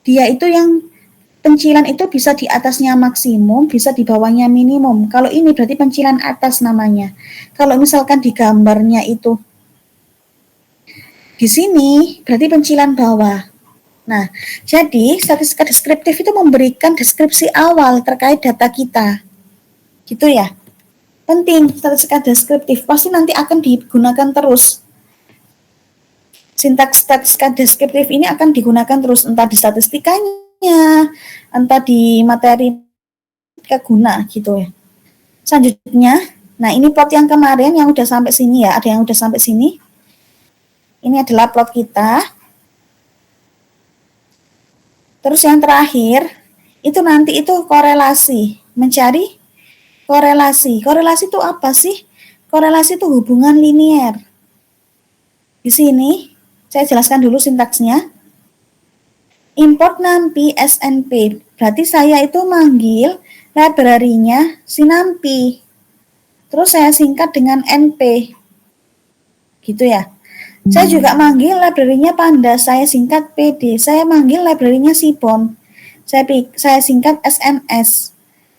dia itu yang pencilan itu bisa di atasnya maksimum, bisa di bawahnya minimum. Kalau ini berarti pencilan atas namanya. Kalau misalkan di gambarnya itu di sini berarti pencilan bawah. Nah, jadi statistika deskriptif itu memberikan deskripsi awal terkait data kita. Gitu ya. Penting statistika deskriptif, pasti nanti akan digunakan terus. Sintaks statistika deskriptif ini akan digunakan terus, entah di statistikanya, entah di materi guna gitu ya. Selanjutnya, nah ini plot yang kemarin yang udah sampai sini ya, ada yang udah sampai sini. Ini adalah plot kita. Terus yang terakhir, itu nanti itu korelasi, mencari korelasi. Korelasi itu apa sih? Korelasi itu hubungan linear. Di sini, saya jelaskan dulu sintaksnya. Import NumPy SNP, berarti saya itu manggil library-nya si NumPy. Terus saya singkat dengan NP. Gitu ya. Saya juga manggil library-nya Pandas, saya singkat PD. Saya manggil library-nya Seaborn, saya singkat SNS.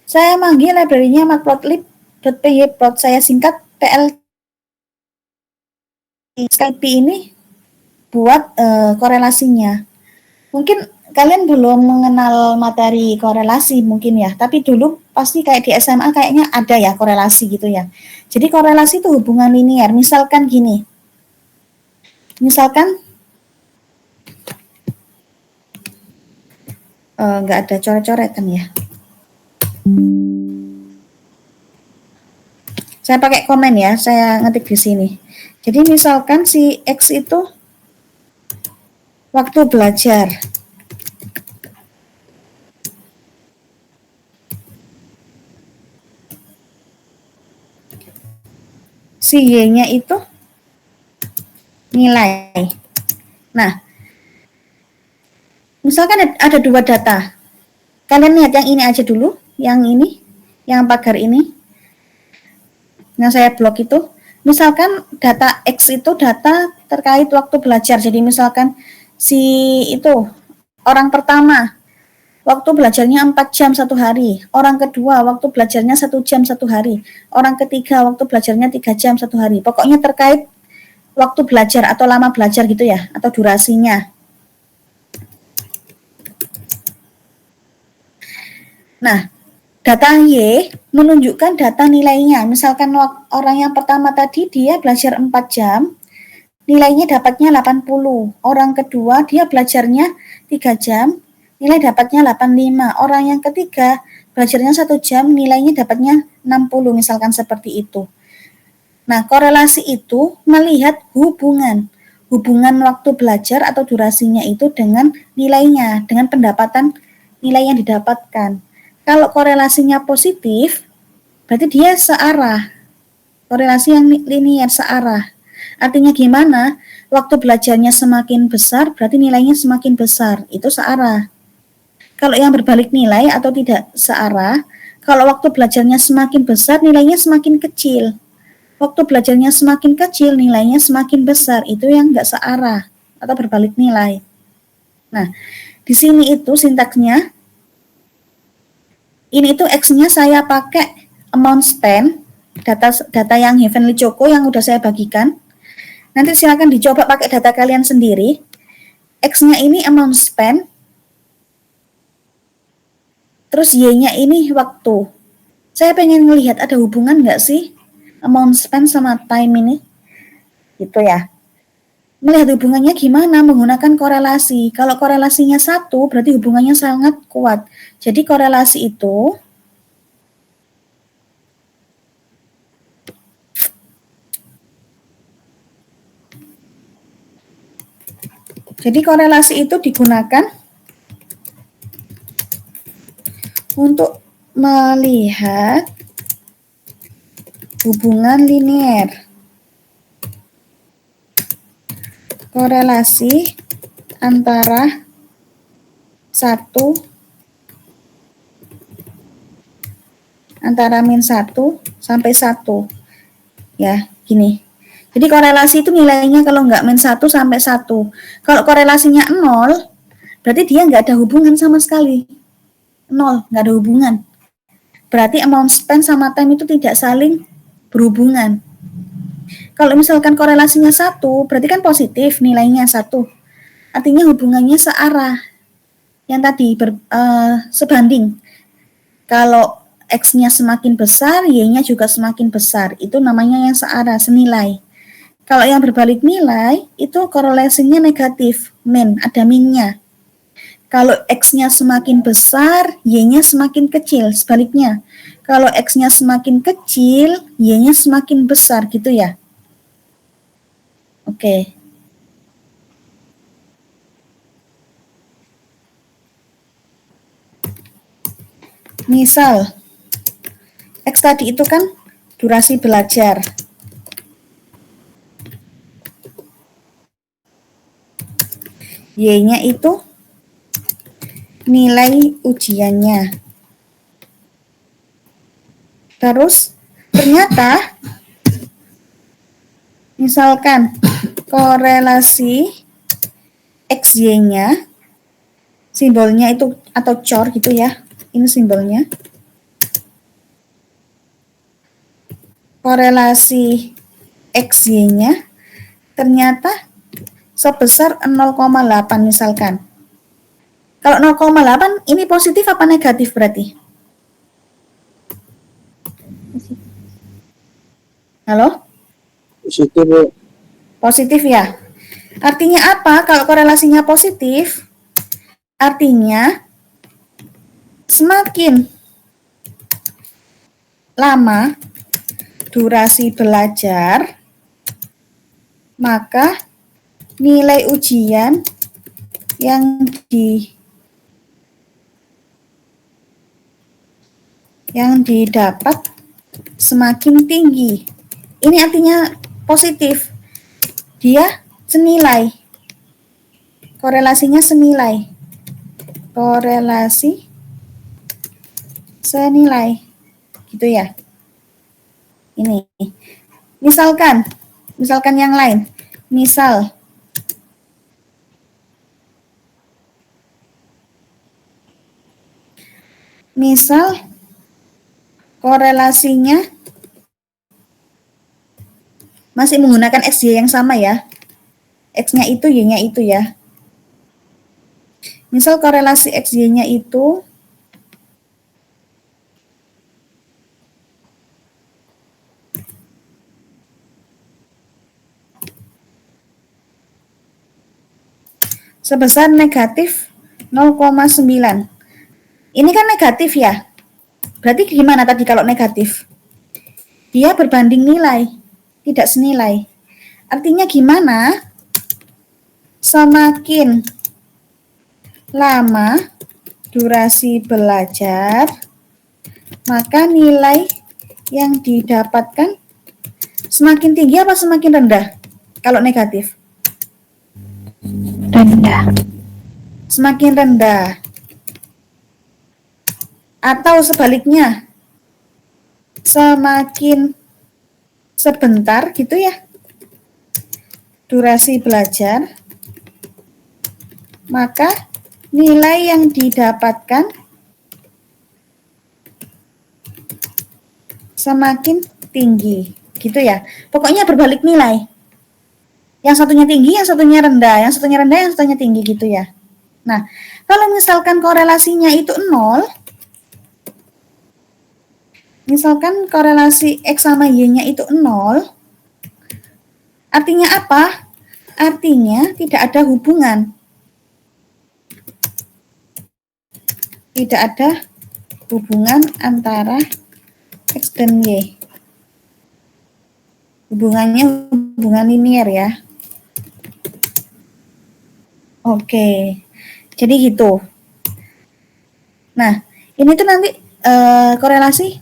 Saya manggil library-nya matplotlib.pyplot, saya singkat PL. Skype ini buat korelasinya. Mungkin kalian belum mengenal materi korelasi mungkin ya, tapi dulu pasti kayak di SMA kayaknya ada ya korelasi gitu ya. Jadi korelasi itu hubungan linear. Misalkan gini. Misalkan nggak ada coret-coretan ya. Saya pakai komen ya, saya ngetik di sini. Jadi misalkan si X itu waktu belajar. Si Y-nya itu nilai. Nah, misalkan ada dua data. Kalian lihat yang ini aja dulu, yang ini, yang pagar ini. Yang saya blok itu. Misalkan data X itu data terkait waktu belajar. Jadi misalkan si itu orang pertama waktu belajarnya 4 jam 1 hari, orang kedua waktu belajarnya 1 jam 1 hari, orang ketiga waktu belajarnya 3 jam 1 hari. Pokoknya terkait waktu belajar atau lama belajar gitu ya, atau durasinya. Nah, data Y menunjukkan data nilainya. Misalkan orang yang pertama tadi dia belajar 4 jam, nilainya dapatnya 80. Orang kedua dia belajarnya 3 jam, nilai dapatnya 85. Orang yang ketiga belajarnya 1 jam, nilainya dapatnya 60, misalkan seperti itu. Nah, korelasi itu melihat hubungan waktu belajar atau durasinya itu dengan nilainya, dengan pendapatan nilai yang didapatkan. Kalau korelasinya positif, berarti dia searah. Korelasi yang linear searah. Artinya gimana? Waktu belajarnya semakin besar, berarti nilainya semakin besar. Itu searah. Kalau yang berbalik nilai atau tidak searah, kalau waktu belajarnya semakin besar, nilainya semakin kecil. Waktu belajarnya semakin kecil, nilainya semakin besar. Itu yang nggak searah atau berbalik nilai. Nah, di sini itu sintaksnya, ini itu X-nya saya pakai amount spent, data yang Heavenly Choco yang udah saya bagikan. Nanti silakan dicoba pakai data kalian sendiri. X-nya ini amount spent, terus Y-nya ini waktu. Saya pengen melihat ada hubungan nggak sih amount spent sama time ini, gitu ya. Melihat hubungannya gimana? Menggunakan korelasi. Kalau korelasinya 1, berarti hubungannya sangat kuat. Jadi korelasi itu digunakan untuk melihat hubungan linear. Korelasi antara 1 antara min 1 sampai 1. Ya, gini. Jadi korelasi itu nilainya kalau nggak min 1 sampai 1. Kalau korelasinya 0, Berarti dia nggak ada hubungan sama sekali. 0, nggak ada hubungan. Berarti amount spend sama time itu tidak saling berhubungan. Kalau misalkan korelasinya 1, berarti kan positif nilainya 1. Artinya hubungannya searah. Yang tadi sebanding. Kalau X-nya semakin besar, Y-nya juga semakin besar. Itu namanya yang searah, senilai. Kalau yang berbalik nilai, itu korelasinya negatif, min, ada minnya. Kalau X-nya semakin besar, Y-nya semakin kecil, sebaliknya. Kalau X-nya semakin kecil, Y-nya semakin besar, gitu ya. Oke. Misal, X tadi itu kan durasi belajar. Y-nya itu nilai ujiannya. Terus, ternyata, misalkan korelasi XY-nya, simbolnya itu, atau cor gitu ya, ini simbolnya. Korelasi XY-nya ternyata sebesar 0,8 misalkan. Kalau 0,8 ini positif apa negatif berarti? Halo? Positif, Bu. Positif ya. Artinya apa? Kalau korelasinya positif, artinya semakin lama durasi belajar, maka nilai ujian yang didapat semakin tinggi. Ini artinya positif. Dia senilai. Korelasinya senilai. Korelasi senilai. Gitu ya. Ini. Misalkan yang lain. Misal korelasinya masih menggunakan XY yang sama ya. X-nya itu, Y-nya itu ya. Misal korelasi XY-nya itu sebesar negatif 0,9. Ini kan negatif ya. Berarti gimana tadi kalau negatif? Dia berbanding nilai, tidak senilai. Artinya gimana? Semakin lama durasi belajar, maka nilai yang didapatkan semakin tinggi apa semakin rendah? Kalau negatif? Rendah. Semakin rendah. Atau sebaliknya, semakin sebentar gitu ya durasi belajar, maka nilai yang didapatkan semakin tinggi gitu ya. Pokoknya berbalik nilai. Yang satunya tinggi, yang satunya rendah, yang satunya rendah, yang satunya tinggi gitu ya. Nah, kalau misalkan korelasinya itu 0, misalkan korelasi X sama Y-nya itu 0, artinya apa? Artinya tidak ada hubungan. Tidak ada hubungan antara X dan Y. Hubungannya hubungan linear ya. Oke, jadi gitu. Nah, ini tuh nanti korelasi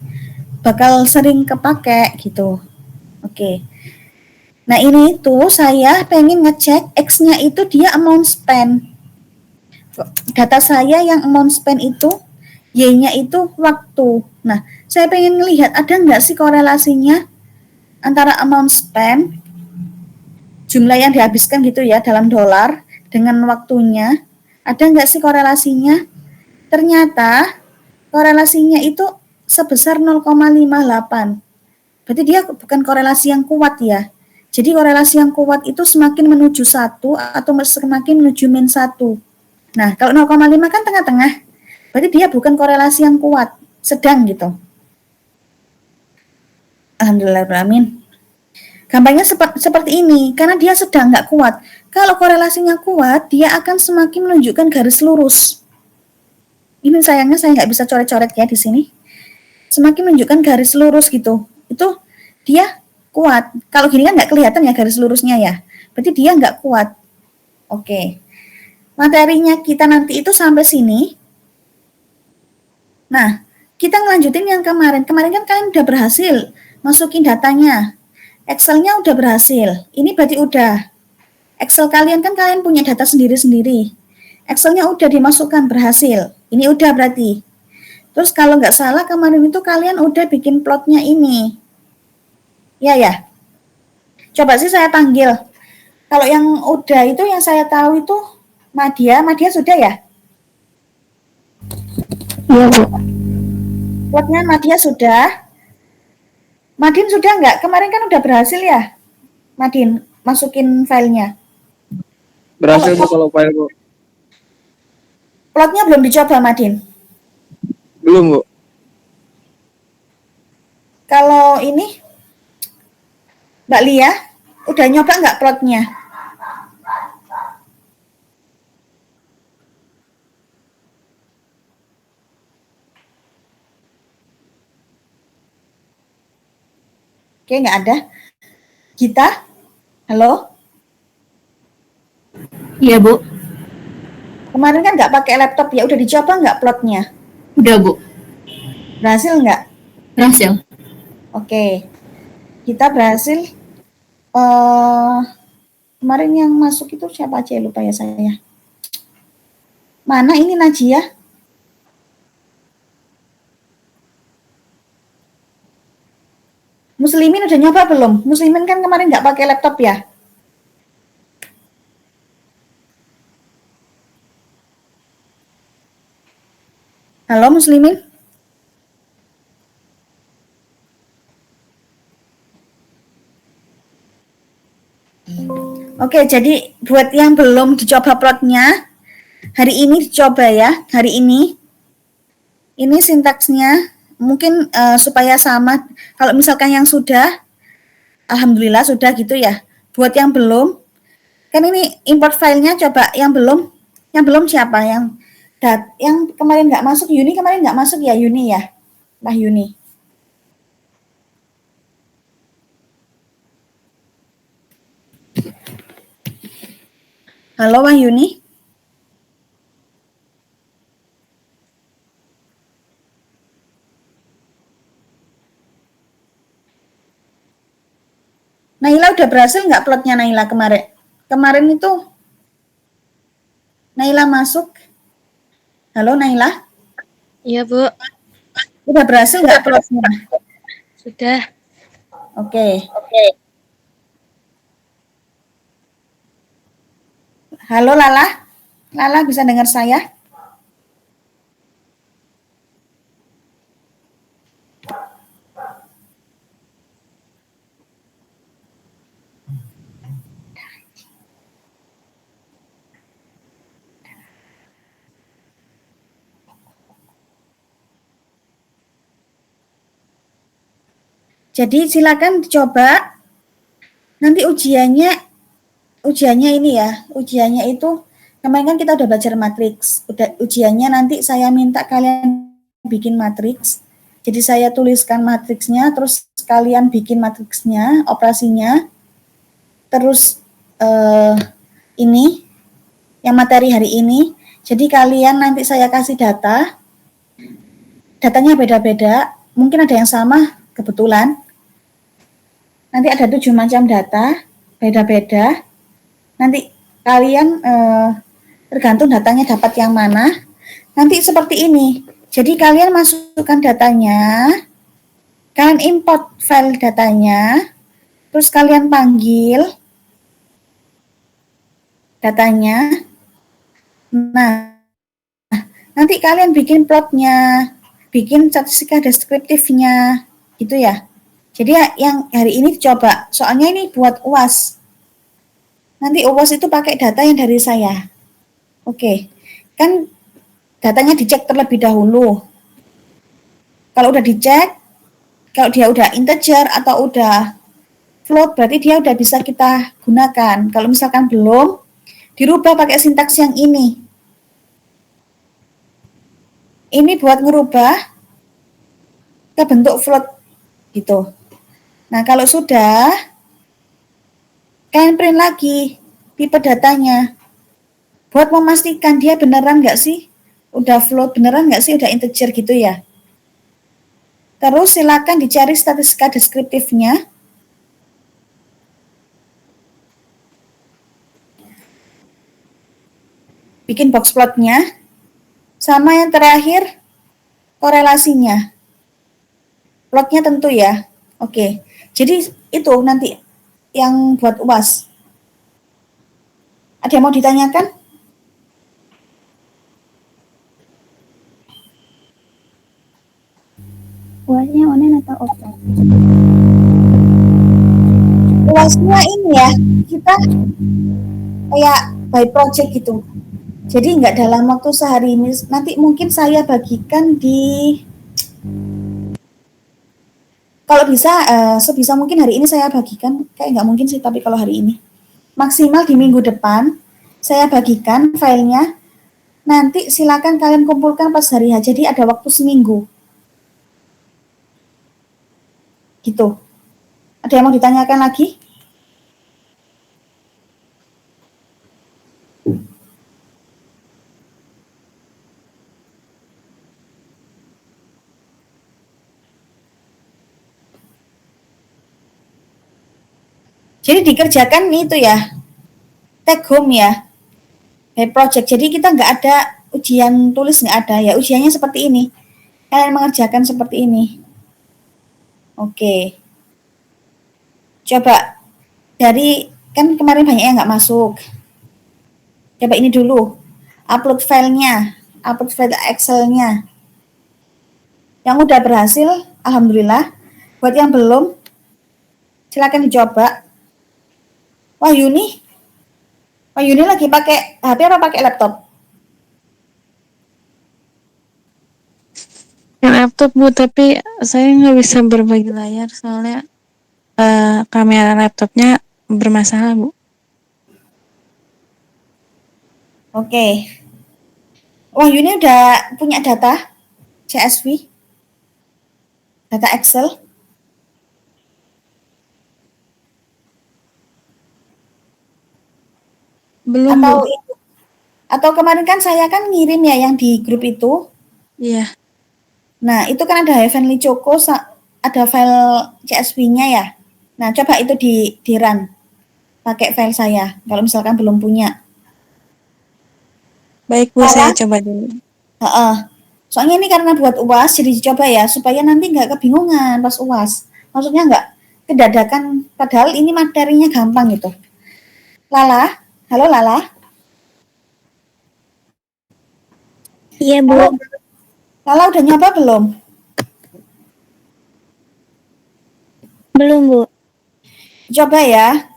bakal sering kepake gitu. Oke. Nah, ini tuh saya pengen ngecek X-nya itu dia amount spend. Data saya yang amount spend itu, Y-nya itu waktu. Nah, saya pengen lihat ada nggak sih korelasinya antara amount spend, jumlah yang dihabiskan gitu ya dalam dolar, dengan waktunya. Ada nggak sih korelasinya? Ternyata korelasinya itu sebesar 0,58. Berarti dia bukan korelasi yang kuat ya. Jadi korelasi yang kuat itu semakin menuju 1 atau semakin menuju min 1. Nah, kalau 0,5 kan tengah-tengah. Berarti dia bukan korelasi yang kuat, sedang gitu. Alhamdulillahirrahmanirrahim. Gampangnya seperti ini, karena dia sedang nggak kuat. Kalau korelasinya kuat, dia akan semakin menunjukkan garis lurus. Ini sayangnya saya nggak bisa coret-coret ya di sini. Semakin menunjukkan garis lurus gitu. Itu dia kuat. Kalau gini kan nggak kelihatan ya garis lurusnya ya. Berarti dia nggak kuat. Oke. Materinya kita nanti itu sampai sini. Nah, kita ngelanjutin yang kemarin. Kemarin kan kalian udah berhasil masukin datanya. Excel-nya udah berhasil. Ini berarti udah. Excel kalian kan kalian punya data sendiri-sendiri. Excel-nya udah dimasukkan berhasil. Ini udah berarti. Terus kalau nggak salah kemarin itu kalian udah bikin plotnya ini. Ya. Coba sih saya panggil. Kalau yang udah itu yang saya tahu itu Madia sudah ya? Iya, Bu. Plotnya Madia sudah. Madin sudah nggak? Kemarin kan udah berhasil ya? Madin, masukin filenya. Berhasil Bu kalau file Bu. Plotnya belum dicoba Madin? Belum Bu. Kalau ini Mbak Lia, udah nyoba nggak plotnya? Oke, nggak ada. Gita, halo? Iya, Bu. Kemarin kan nggak pakai laptop ya, udah dicoba nggak plotnya? Udah, Bu. Berhasil nggak? Berhasil. Oke, kita berhasil. Kemarin yang masuk itu siapa aja? Lupa ya saya. Mana ini Najia? Muslimin udah nyoba belum? Muslimin kan kemarin nggak pakai laptop ya? Halo Muslimin? Oke, jadi buat yang belum dicoba plotnya, hari ini dicoba ya, hari ini. Ini sintaksnya, mungkin supaya sama. Kalau misalkan yang sudah, alhamdulillah sudah gitu ya. Buat yang belum, kan ini import filenya coba yang belum siapa? Yang kemarin nggak masuk, Yuni kemarin nggak masuk ya, Yuni ya? Nah Yuni. Halo Wahyuni. Naila udah berhasil nggak plotnya Naila kemarin? Kemarin itu Naila masuk. Halo Naila. Iya, Bu. Udah berhasil nggak plotnya? Sudah. Oke. Halo Lala. Lala bisa dengar saya? Jadi silakan dicoba. Nanti ujiannya ini ya. Ujiannya itu kemarin kan kita udah belajar matriks. Ujiannya nanti saya minta kalian bikin matriks. Jadi saya tuliskan matriksnya, terus kalian bikin matriksnya, operasinya. Terus ini yang materi hari ini. Jadi kalian nanti saya kasih datanya beda-beda. Mungkin ada yang sama kebetulan. Nanti ada 7 macam data, beda-beda. Nanti kalian tergantung datanya dapat yang mana. Nanti seperti ini. Jadi kalian masukkan datanya, kalian import file datanya, terus kalian panggil datanya. Nah, nanti kalian bikin plotnya, bikin statistika deskriptifnya, gitu ya. Jadi yang hari ini coba, soalnya ini buat UAS. Nanti UAS itu pakai data yang dari saya. Oke, kan datanya dicek terlebih dahulu. Kalau udah dicek, kalau dia udah integer atau udah float, berarti dia udah bisa kita gunakan. Kalau misalkan belum, dirubah pakai sintaks yang ini. Ini buat ngerubah ke bentuk float gitu. Nah, kalau sudah, kalian print lagi tipe datanya. Buat memastikan dia beneran nggak sih? Udah float beneran nggak sih? Udah integer gitu ya. Terus silakan dicari statistika deskriptifnya. Bikin box plotnya. Sama yang terakhir, korelasinya. Plotnya tentu ya. Oke. Jadi itu nanti yang buat UAS. Ada yang mau ditanyakan? UASnya online atau offline? UASnya ini ya, kita kayak by project gitu. Jadi nggak dalam waktu sehari ini. Nanti mungkin saya bagikan di, kalau bisa sebisa mungkin hari ini saya bagikan. Kayak nggak mungkin sih, tapi kalau hari ini maksimal di minggu depan saya bagikan filenya. Nanti silakan kalian kumpulkan pas hari H. Jadi ada waktu seminggu. Gitu. Ada yang mau ditanyakan lagi? Jadi dikerjakan itu ya, take home ya, project. Jadi kita nggak ada ujian tulis, nggak ada ya. Ujiannya seperti ini. Kalian mengerjakan seperti ini. Oke. Coba dari, kan kemarin banyak yang nggak masuk. Coba ini dulu. Upload filenya, upload file Excel-nya. Yang udah berhasil, alhamdulillah. Buat yang belum, silakan dicoba. Wah Yuni lagi pakai HP apa pakai laptop? Laptop Bu, tapi saya nggak bisa berbagi layar soalnya kamera laptopnya bermasalah Bu. Oke. Wah Yuni udah punya data CSV, data Excel, Belum atau Bu. atau kemarin kan saya kan ngirim ya yang di grup itu. Iya. Nah itu kan ada Heavenly Choco, ada file CSV-nya ya. Nah coba itu di run pakai file saya kalau misalkan belum punya. Baik Bu, saya Lala, coba dulu. soalnya ini karena buat UAS jadi dicoba ya supaya nanti nggak kebingungan pas UAS. Maksudnya nggak kedadakan, padahal ini materinya gampang gitu. Lala, halo Lala. Iya Bu. Lala, Lala udah nyoba belum? Belum Bu. Coba ya.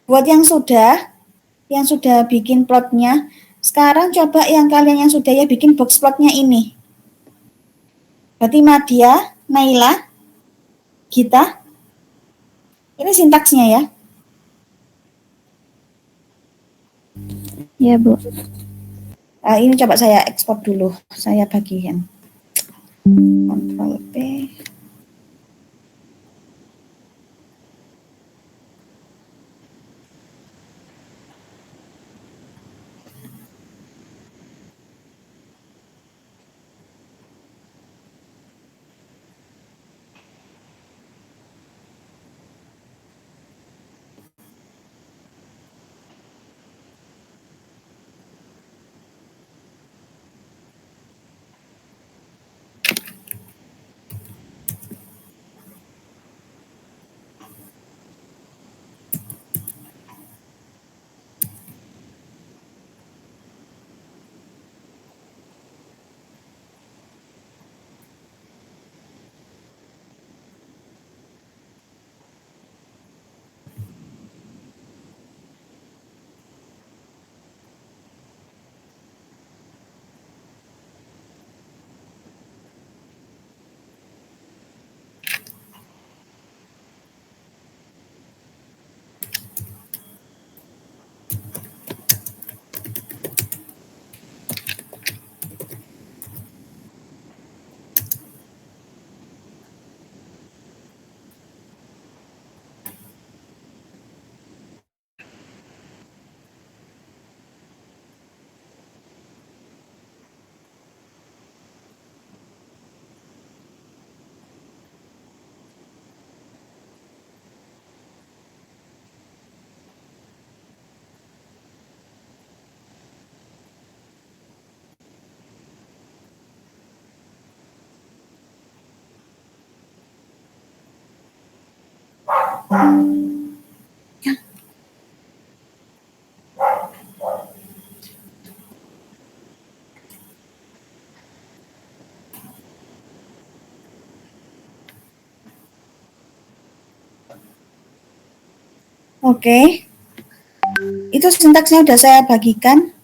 Buat yang sudah bikin plotnya, sekarang coba yang kalian yang sudah ya bikin box plotnya ini. Berarti Madia, Naila, Gita. Ini sintaksnya ya. Iya Bu. Ini coba saya ekspor dulu. Saya bagikan. Ctrl P. Oke, itu sintaksnya udah saya bagikan.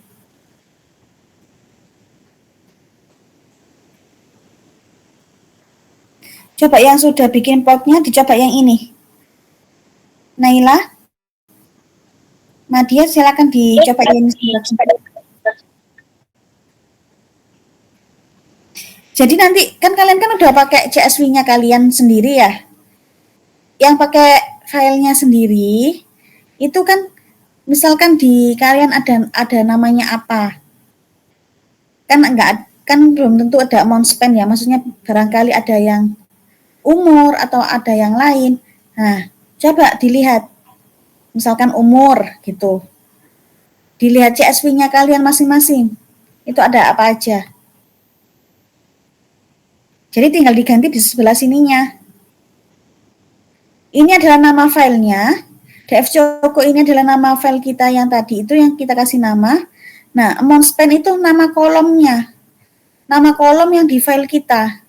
Coba yang sudah bikin plotnya dicoba yang ini. Naila, Nadia silakan dicoba yang ini. Jadi nanti kan kalian kan udah pakai CSV-nya kalian sendiri ya. Yang pakai filenya sendiri itu kan misalkan di kalian ada namanya apa. Kan belum tentu ada amount spend ya. Maksudnya barangkali ada yang umur atau ada yang lain. Nah, coba dilihat. Misalkan umur gitu. Dilihat CSV-nya kalian masing-masing. Itu ada apa aja. Jadi tinggal diganti di sebelah sininya. Ini adalah nama filenya. DF Choco ini adalah nama file kita yang tadi itu yang kita kasih nama. Nah, amount spend itu nama kolomnya. Nama kolom yang di file kita.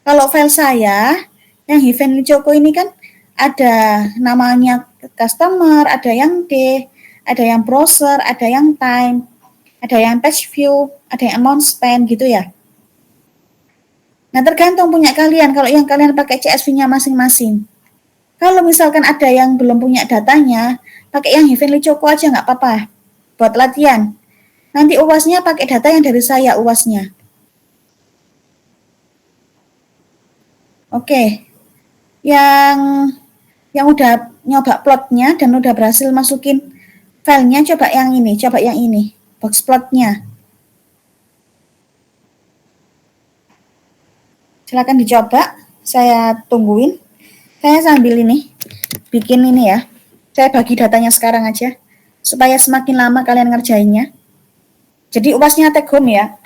Kalau file saya, yang Heavenly Choco ini kan ada namanya customer, ada yang D, ada yang browser, ada yang time, ada yang page view, ada yang amount spend gitu ya. Nah, tergantung punya kalian. Kalau yang kalian pakai CSV-nya masing-masing. Kalau misalkan ada yang belum punya datanya, pakai yang Heavenly Choco aja nggak apa-apa. Buat latihan. Nanti UASnya pakai data yang dari saya UASnya. Oke. Yang udah nyoba plotnya dan udah berhasil masukin filenya, coba yang ini. Box plotnya. Silakan dicoba, saya tungguin. Saya sambil ini, bikin ini ya. Saya bagi datanya sekarang aja, supaya semakin lama kalian ngerjainnya. Jadi UASnya take home ya.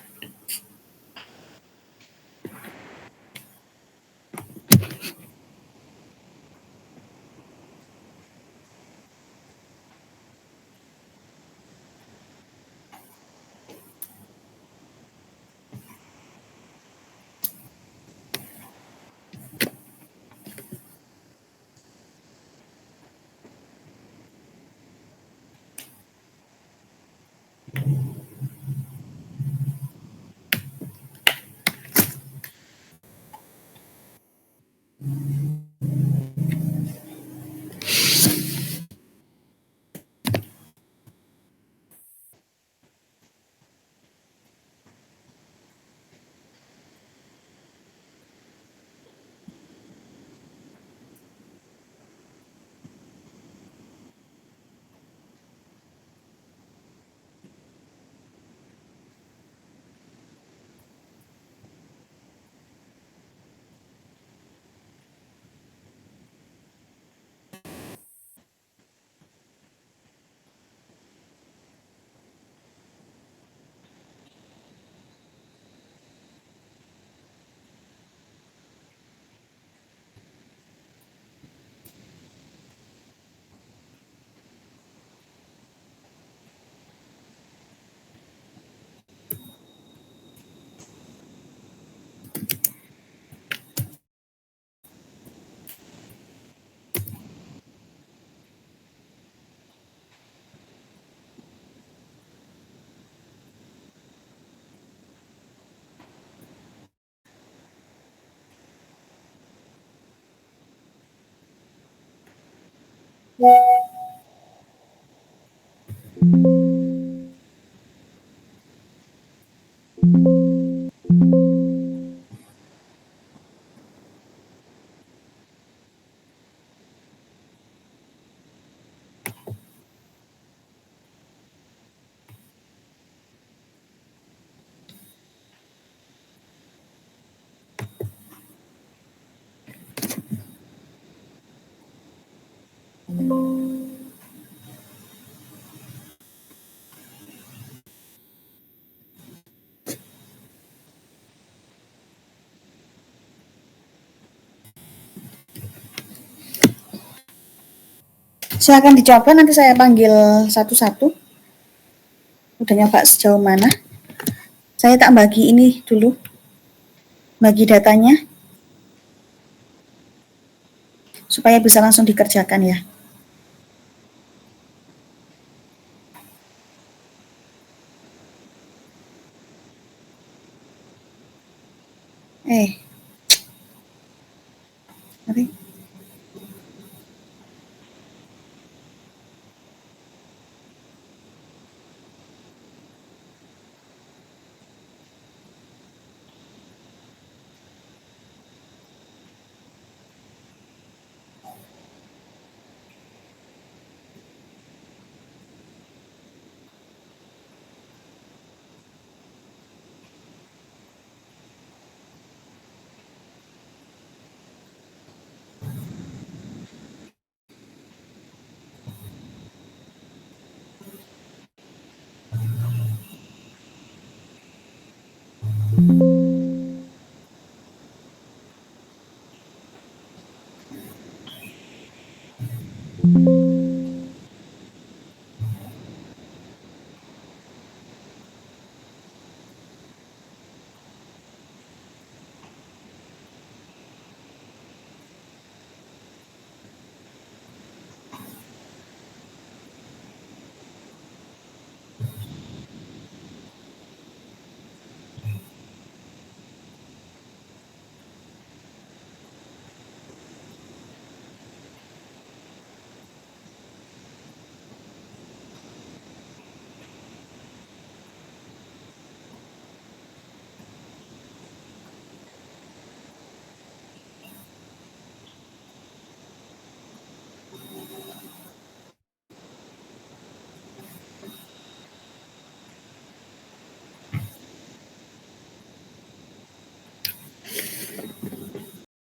Silakan dicoba, nanti saya panggil satu-satu. Udah nyoba sejauh mana? Saya tak bagi ini dulu, bagi datanya, supaya bisa langsung dikerjakan ya. Mari.